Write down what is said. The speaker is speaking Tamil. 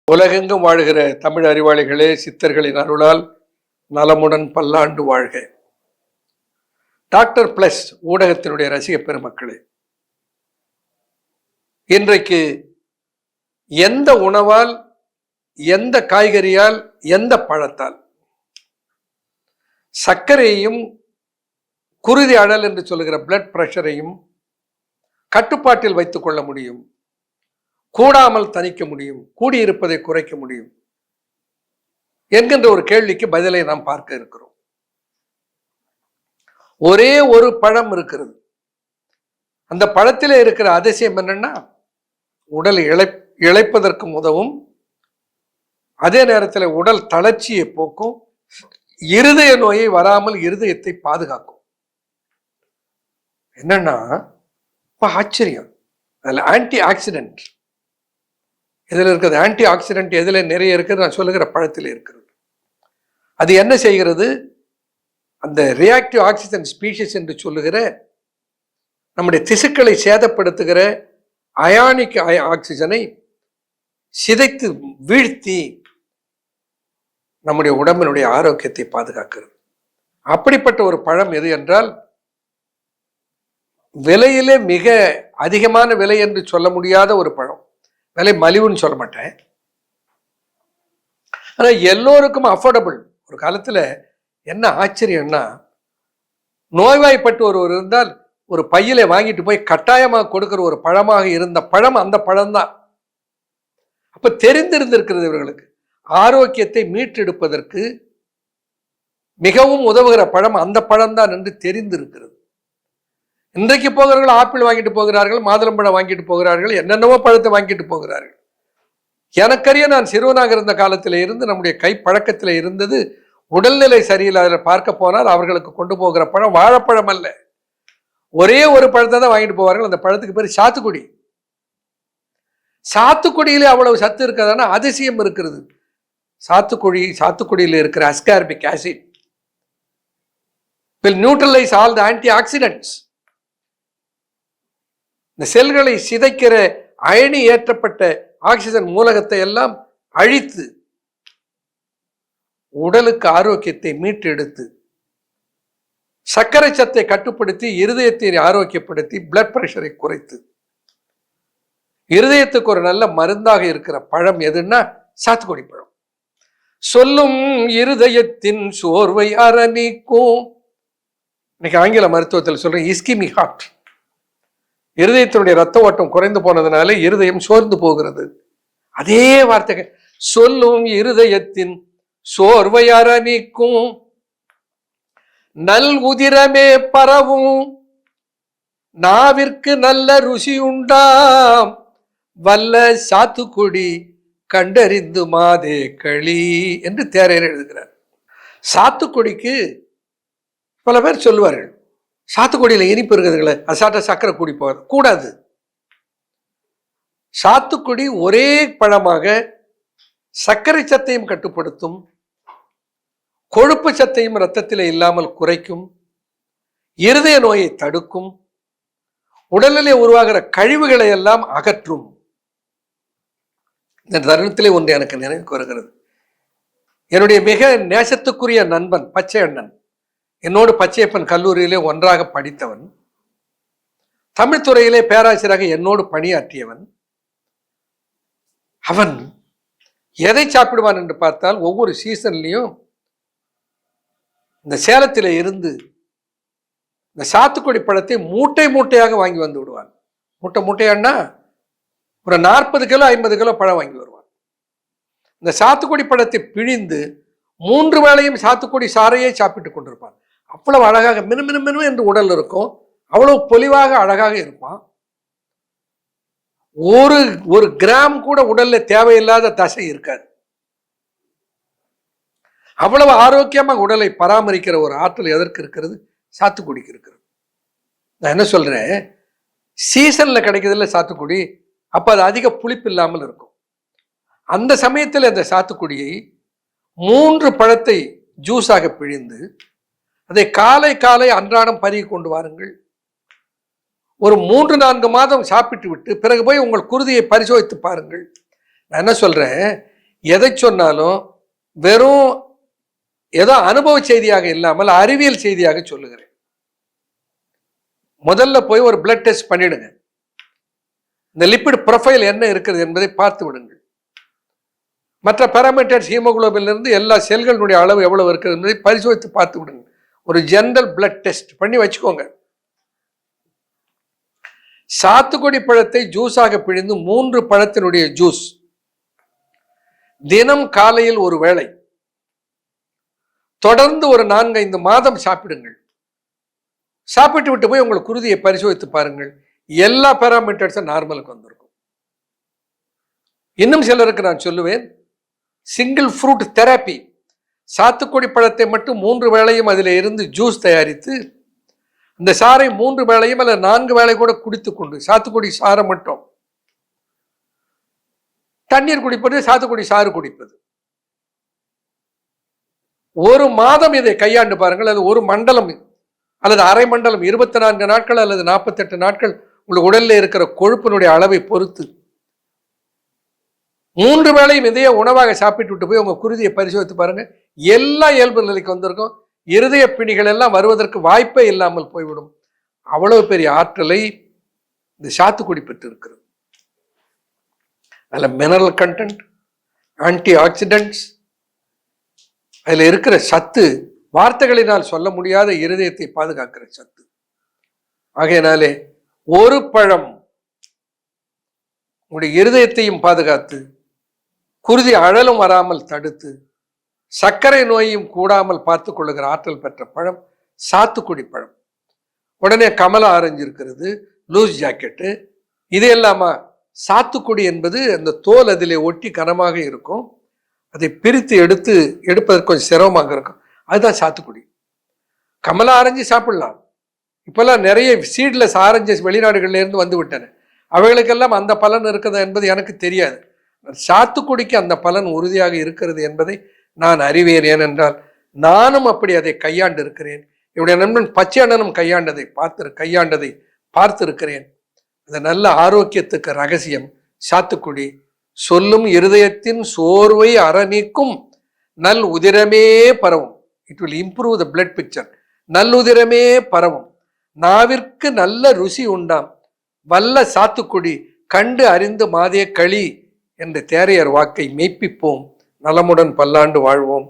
உலகெங்கும் வாழ்கிற தமிழ் அறிவாளிகளே, சித்தர்களின் அருளால் நலமுடன் பல்லாண்டு வாழ்க. டாக்டர் பிளஸ் ஊடகத்தினுடைய ரசிக பெருமக்களே, இன்றைக்கு எந்த உணவால், எந்த காய்கறியால், எந்த பழத்தால் சர்க்கரையையும் குருதி அழல் என்று சொல்லுகிற பிளட் பிரஷரையும் கட்டுப்பாட்டில் வைத்துக் கொள்ள முடியும், கூடாமல் தணிக்க முடியும், கூடியிருப்பதை குறைக்க முடியும் என்கின்ற ஒரு கேள்விக்கு பதிலை நாம் பார்க்க இருக்கிறோம். ஒரே ஒரு பழம் இருக்கிறது. அந்த பழத்திலே இருக்கிற அதிசயம் என்னன்னா, உடல் இழைப்பதற்கு உதவும், அதே நேரத்தில் உடல் தளர்ச்சியை போக்கும், இருதய நோயை வராமல் இருதயத்தை பாதுகாக்கும். என்னன்னா ஆச்சரியம், அதில் ஆன்டி ஆக்சிடென்ட் எதில் இருக்கிறது? ஆன்டி ஆக்சிடென்ட் எதில் நிறைய இருக்கிறது? நான் சொல்லுகிற பழத்தில் இருக்கிறது. அது என்ன செய்கிறது? அந்த ரியாக்டிவ் ஆக்சிஜன் ஸ்பீஷிஸ் என்று சொல்லுகிற நம்முடைய திசுக்களை சேதப்படுத்துகிற அயானிக் ஆக்சிஜனை சிதைத்து வீழ்த்தி நம்முடைய உடம்பினுடைய ஆரோக்கியத்தை பாதுகாக்கிறது. அப்படிப்பட்ட ஒரு பழம் எது என்றால், விலையிலே மிக அதிகமான விலை என்று சொல்ல முடியாத ஒரு பழம். விலை மலிவுன்னு சொல்ல மாட்டேன், ஆனால் எல்லோருக்கும் அஃபோர்டபுள். ஒரு காலத்தில் என்ன ஆச்சரியம்னா, நோய்வாய்ப்பட்டு ஒருவர் இருந்தால் ஒரு பையில வாங்கிட்டு போய் கட்டாயமாக கொடுக்கிற ஒரு பழமாக இருந்த பழம் அந்த பழம்தான். அப்ப தெரிந்திருந்திருக்கிறது இவர்களுக்கு ஆரோக்கியத்தை மீட்டெடுப்பதற்கு மிகவும் உதவுகிற பழம் அந்த பழம்தான் என்று தெரிந்திருக்கிறது. இன்றைக்கு போகிறவர்கள் ஆப்பிள் வாங்கிட்டு போகிறார்கள், மாதுளம்பழம் வாங்கிட்டு போகிறார்கள், என்னென்னவோ பழத்தை வாங்கிட்டு போகிறார்கள். எனக்கறிய நான் சிறுவனாக இருந்த காலத்தில் இருந்து நம்முடைய கை பழக்கத்தில் இருந்தது, உடல்நிலை சரியில்லாத பார்க்க போனால் அவர்களுக்கு கொண்டு போகிற பழம் வாழைப்பழம் அல்ல, ஒரே ஒரு பழத்தை தான் வாங்கிட்டு போவார்கள். அந்த பழத்துக்கு பேர் சாத்துக்குடி. சாத்துக்குடியிலே அவ்வளவு சத்து இருக்கிறதான அதிசயம் இருக்கிறது. சாத்துக்குடியில் இருக்கிற ascorbic acid will neutralize all the antioxidants. இந்த செல்களை சிதைக்கிற அயனி ஏற்றப்பட்ட ஆக்சிஜன் மூலகத்தை எல்லாம் அழித்து உடலுக்கு ஆரோக்கியத்தை மீட்டெடுத்து சர்க்கரை சத்தை கட்டுப்படுத்தி இருதயத்தை ஆரோக்கியப்படுத்தி பிளட் பிரஷரை குறைத்து இருதயத்துக்கு ஒரு நல்ல மருந்தாக இருக்கிற பழம் எதுன்னா சாத்துக்குடி பழம். சொல்லும் இருதயத்தின் சோர்வை அரணிக்கும். இன்னைக்கு ஆங்கில மருத்துவத்தில் சொல்றேன், இஸ்கிமிக் ஹார்ட். இருதயத்தினுடைய ரத்த ஓட்டம் குறைந்து போனதுனால இருதயம் சோர்ந்து போகிறது. அதே வார்த்தை, சொல்லும் இருதயத்தின் சோர்வை அரணிக்கும், நல் உதிரமே பரவும், நாவிற்கு நல்ல ருசி உண்டாம், வல்ல சாத்துக்குடி கண்டறிந்து மாதே களி என்று தேரையர் எழுதுகிறார். சாத்துக்குடிக்கு பல பேர் சொல்லுவார்கள், சாத்துக்குடியில் இனிப்பு இருக்குதுங்களே, அசாட்ட சக்கரை கூடி போகிறது கூடாது. சாத்துக்குடி ஒரே பழமாக சர்க்கரை சத்தையும் கட்டுப்படுத்தும், கொழுப்பு சத்தையும் இரத்தத்தில் இல்லாமல் குறைக்கும், இருதய நோயை தடுக்கும், உடலிலே உருவாகிற கழிவுகளை எல்லாம் அகற்றும். இந்த தருணத்திலே ஒன்று எனக்கு நினைவுக்கு வருகிறது. என்னுடைய மிக நேசத்துக்குரிய நண்பன் பச்சை அண்ணன், என்னோடு பச்சையப்பன் கல்லூரியிலே ஒன்றாக படித்தவன், தமிழ் துறையிலே பேராசிரியராக என்னோடு பணியாற்றியவன். அவன் எதை சாப்பிடுவான் என்று பார்த்தால், ஒவ்வொரு சீசன்லையும் இந்த சேலத்திலே இருந்து இந்த சாத்துக்குடி பழத்தை மூட்டை மூட்டையாக வாங்கி வந்து விடுவான். மூட்டை மூட்டையானா ஒரு 40 கிலோ 50 கிலோ பழம் வாங்கி வருவான். இந்த சாத்துக்குடி பழத்தை பிழிந்து 3 வேளையும் சாத்துக்குடி சாறையே சாப்பிட்டு கொண்டிருப்பான். அவ்வளவு அழகாக மினு என்று உடல் இருக்கும், அவ்வளவு பொலிவாக அழகாக இருப்பான். ஒரு கிராம் கூட உடல்ல தேவையில்லாத தசை இருக்காது. அவ்வளவு ஆரோக்கியமாக உடலை பராமரிக்கிற ஒரு ஆற்றல் எதற்கு இருக்கிறது? சாத்துக்குடிக்கு இருக்கிறது. நான் என்ன சொல்றேன், சீசன்ல கிடைக்கிறதுல சாத்துக்குடி, அப்ப அது அதிக புளிப்பு இல்லாமல் இருக்கும். அந்த சமயத்தில் அந்த சாத்துக்குடியை 3 பழத்தை ஜூஸாக பிழிந்து அதை காலை காலை அன்றாடம் பருகி கொண்டு வாருங்கள். ஒரு 3-4 மாதம் சாப்பிட்டு விட்டு பிறகு போய் உங்கள் குருதியை பரிசோதித்து பாருங்கள். நான் என்ன சொல்றேன், எதை சொன்னாலும் வெறும் ஏதோ அனுபவ செய்தியாக இல்லாமல் அறிவியல் செய்தியாக சொல்லுகிறேன். முதல்ல போய் ஒரு பிளட் டெஸ்ட் பண்ணிடுங்க. இந்த லிப்பிட் ப்ரொஃபைல் என்ன இருக்கிறது என்பதை பார்த்து விடுங்கள். மற்ற பாராமீட்டர்ஸ் ஹீமோகுளோபின்ல இருந்து எல்லா செல்களுடைய அளவு எவ்வளவு இருக்கிறது என்பதை பரிசோதித்து பார்த்து விடுங்க. ஒரு ஜெனரல் பிளட் டெஸ்ட் பண்ணி வச்சுக்கோங்க. சாத்துக்குடி பழத்தை ஜூஸாக பிழிந்து 3 பழத்தினுடைய ஜூஸ் தினம் காலையில் ஒரு வேளை தொடர்ந்து ஒரு 4-5 மாதம் சாப்பிடுங்கள். சாப்பிட்டு விட்டு போய் உங்கள் குருதியை பரிசோதித்து பாருங்கள். எல்லா பாராமீட்டர்ஸும் நார்மலுக்கு வந்திருக்கும். இன்னும் சிலருக்கு நான் சொல்லுவேன், சிங்கிள் ஃப்ரூட் தெரப்பி. சாத்துக்குடி பழத்தை மட்டும் 3 வேளையும் அதில் இருந்து ஜூஸ் தயாரித்து இந்த சாறை 3 வேளையும் அல்ல 4 வேளை கூட குடித்து கொண்டு, சாத்துக்குடி சாறை மட்டும் தண்ணீர் குடிப்பது, சாத்துக்குடி சாறு குடிப்பது, ஒரு மாதம் இதை கையாண்டு பாருங்கள். அது ஒரு மண்டலம் அல்லது அரை மண்டலம், 24 நாட்கள் அல்லது 48 நாட்கள் உங்களுக்கு உடலில் இருக்கிற கொழுப்பினுடைய அளவை பொறுத்து 3 வேளையும் இதையே உணவாக சாப்பிட்டு விட்டு போய் உங்க குருதியை பரிசோதித்து பாருங்க. எல்லா இயல்பு நிலைக்கு வந்திருக்கும். இருதய பிணிகள் எல்லாம் வருவதற்கு வாய்ப்பே இல்லாமல் போய்விடும். அவ்வளவு பெரிய ஆற்றலை இந்த சாத்துக்குடி பெற்று இருக்கிறது. அதில் மினரல் கண்டென்ட், ஆன்டி ஆக்சிடென்ட்ஸ், அதில் இருக்கிற சத்து வார்த்தைகளினால் சொல்ல முடியாத இருதயத்தை பாதுகாக்கிற சத்து. ஆகையினாலே ஒரு பழம் உங்களுடைய இருதயத்தையும் பாதுகாத்து, குருதி அழலும் வராமல் தடுத்து, சர்க்கரை நோயும் கூடாமல் பார்த்து கொள்ளுகிற ஆற்றல் பெற்ற பழம் சாத்துக்குடி பழம். உடனே கமலா ஆரஞ்சு இருக்கிறது, லூஸ் ஜாக்கெட்டு, இது இல்லாம சாத்துக்குடி என்பது அந்த தோல் அதிலே ஒட்டி கனமாக இருக்கும். அதை பிரித்து எடுப்பதற்கு கொஞ்சம் சிரமமாக இருக்கும். அதுதான் சாத்துக்குடி. கமலா ஆரஞ்சு சாப்பிடலாம். இப்பெல்லாம் நிறைய சீட்லெஸ் ஆரஞ்சஸ் வெளிநாடுகள்ல இருந்து வந்து விட்டன. அவைகளுக்கெல்லாம் அந்த பலன் இருக்குதா என்பது எனக்கு தெரியாது. சாத்துக்குடிக்கு அந்த பலன் உறுதியாக இருக்கிறது என்பதை நான் அறிவேன். ஏனென்றால் நானும் அப்படி அதை கையாண்டு இருக்கிறேன். என்னுடைய நண்பன் பச்சை அண்ணனும் கையாண்டதை பார்த்திருக்கிறேன். அந்த நல்ல ஆரோக்கியத்துக்கு ரகசியம் சாத்துக்குடி. சொல்லும் இருதயத்தின் சோர்வை அறநீக்கும் நல் உதிரமே பரவும். It will improve the blood picture. நல்லுதிரமே பரவும். நாவிற்கு நல்ல ருசி உண்டாம் வல்ல சாத்துக்குடி கண்டு அறிந்து மாதே களி என்ற தேரையர் வாக்கை மெய்ப்பிப்போம். நலமுடன் பல்லாண்டு வாழ்வோம்.